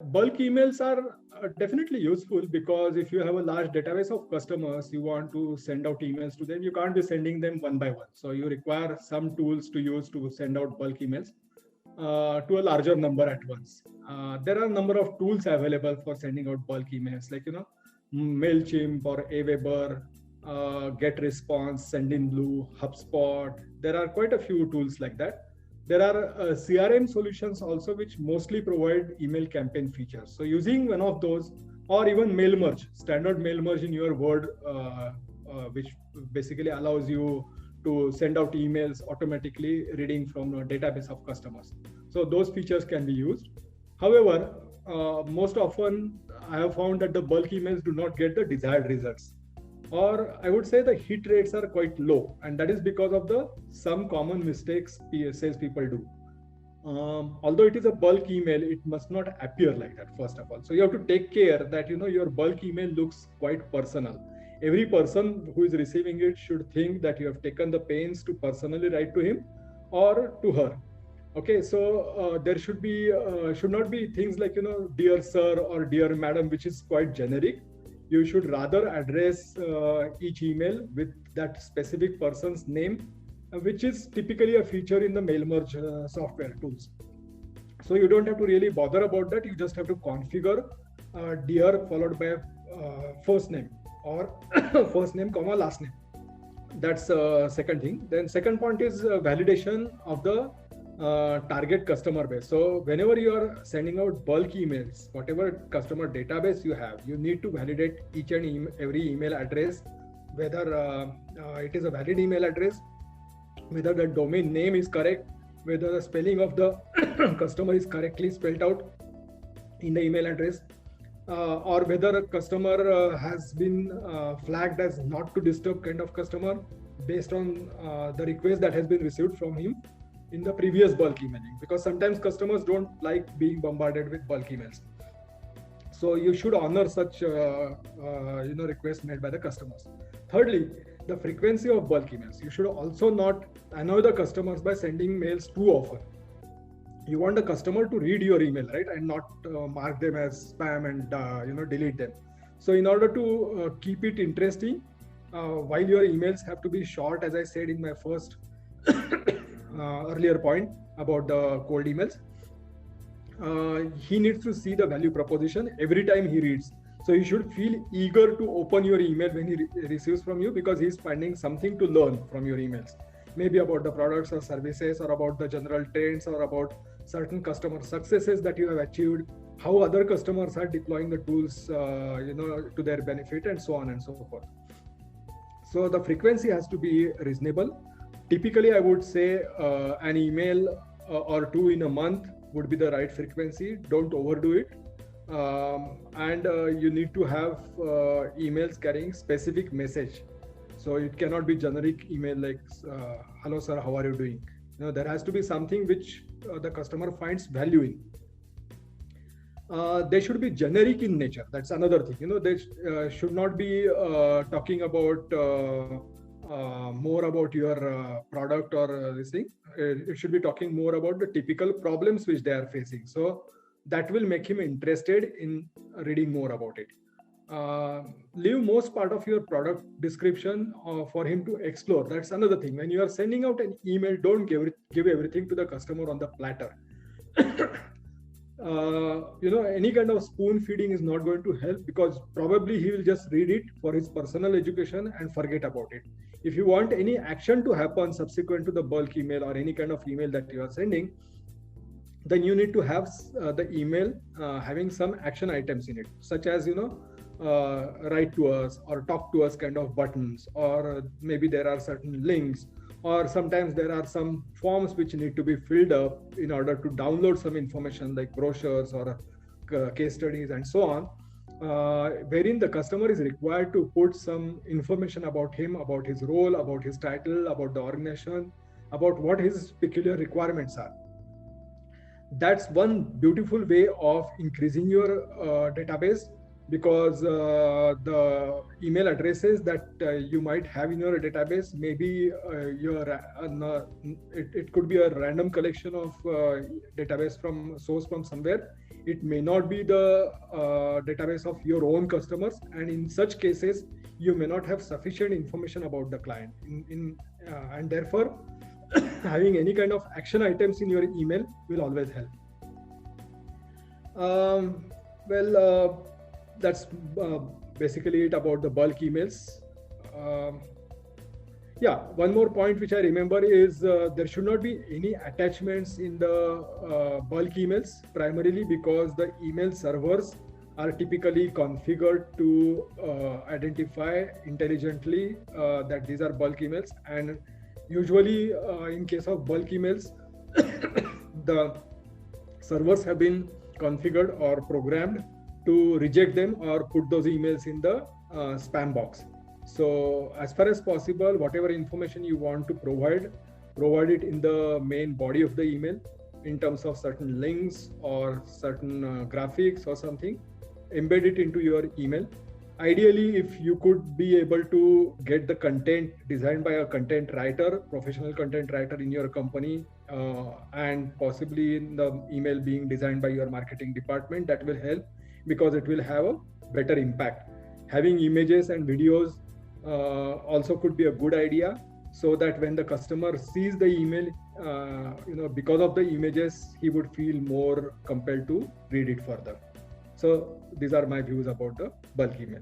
Bulk emails are definitely useful because if you have a large database of customers, you want to send out emails to them. You can't be sending them one by one. So you require some tools to use to send out bulk emails to a larger number at once. There are a number of tools available for sending out bulk emails, like Mailchimp or Aweber, GetResponse, Sendinblue, HubSpot. There are quite a few tools like that. There are CRM solutions also which mostly provide email campaign features. So using one of those, or even mail merge, standard mail merge in your Word, which basically allows you to send out emails automatically reading from a database of customers. So those features can be used. However, most often I have found that the bulk emails do not get the desired results, or I would say the hit rates are quite low, and that is because of the some common mistakes sales people do. Although it is a bulk email, it must not appear like that, first of all. So you have to take care that your bulk email looks quite personal. Every person who is receiving it should think that you have taken the pains to personally write to him or to her. Okay, so there should not be things like dear sir or dear madam, which is quite generic. You should rather address each email with that specific person's name, which is typically a feature in the mail merge software tools. So you don't have to really bother about that. You just have to configure dear followed by first name, or first name comma last name. That's second thing. Then second point is validation of the target customer base. So whenever you are sending out bulk emails, whatever customer database you have, you need to validate each and every email address, whether it is a valid email address, whether the domain name is correct, whether the spelling of the customer is correctly spelled out in the email address, or whether a customer has been flagged as not to disturb kind of customer based on the request that has been received from him in the previous bulk emailing, because sometimes customers don't like being bombarded with bulk emails. So you should honor such requests made by the customers. Thirdly, the frequency of bulk emails. You should also not annoy the customers by sending mails too often. You want the customer to read your email, right, and not mark them as spam and delete them. So in order to keep it interesting, while your emails have to be short, as I said in my first earlier point about the cold emails, he needs to see the value proposition every time he reads. So he should feel eager to open your email when he receives from you, because he's finding something to learn from your emails, maybe about the products or services, or about the general trends, or about certain customer successes that you have achieved, how other customers are deploying the tools to their benefit, and so on and so forth. So the frequency has to be reasonable. Typically, I would say an email or two in a month would be the right frequency. Don't overdo it. And you need to have emails carrying specific message. So it cannot be generic email like, hello sir, how are you doing? There has to be something which the customer finds value in. They should be generic in nature. That's another thing. They should not be talking about more about your product or this thing. It should be talking more about the typical problems which they are facing. So that will make him interested in reading more about it. Leave most part of your product description for him to explore. That's another thing. When you are sending out an email, don't give everything to the customer on the platter. Any kind of spoon feeding is not going to help, because probably he will just read it for his personal education and forget about it. If you want any action to happen subsequent to the bulk email or any kind of email that you are sending, then you need to have the email having some action items in it, such as write to us or talk to us kind of buttons, or maybe there are certain links, or sometimes there are some forms which need to be filled up in order to download some information like brochures or case studies and so on, wherein the customer is required to put some information about him, about his role, about his title, about the organization, about what his peculiar requirements are. That's one beautiful way of increasing your database, because the email addresses that you might have in your database, maybe it could be a random collection of database from source from somewhere. It may not be the database of your own customers, and in such cases, you may not have sufficient information about the client. And therefore, having any kind of action items in your email will always help. That's basically it about the bulk emails. Yeah, one more point which I remember is there should not be any attachments in the bulk emails, primarily because the email servers are typically configured to identify intelligently that these are bulk emails. And usually in case of bulk emails, the servers have been configured or programmed to reject them or put those emails in the spam box. So as far as possible, whatever information you want to provide it in the main body of the email in terms of certain links or certain graphics or something, embed it into your email. Ideally, if you could be able to get the content designed by a content writer, professional content writer in your company, and possibly in the email being designed by your marketing department, that will help because it will have a better impact. Having images and videos also could be a good idea, so that when the customer sees the email, because of the images, he would feel more compelled to read it further. So these are my views about the bulk email.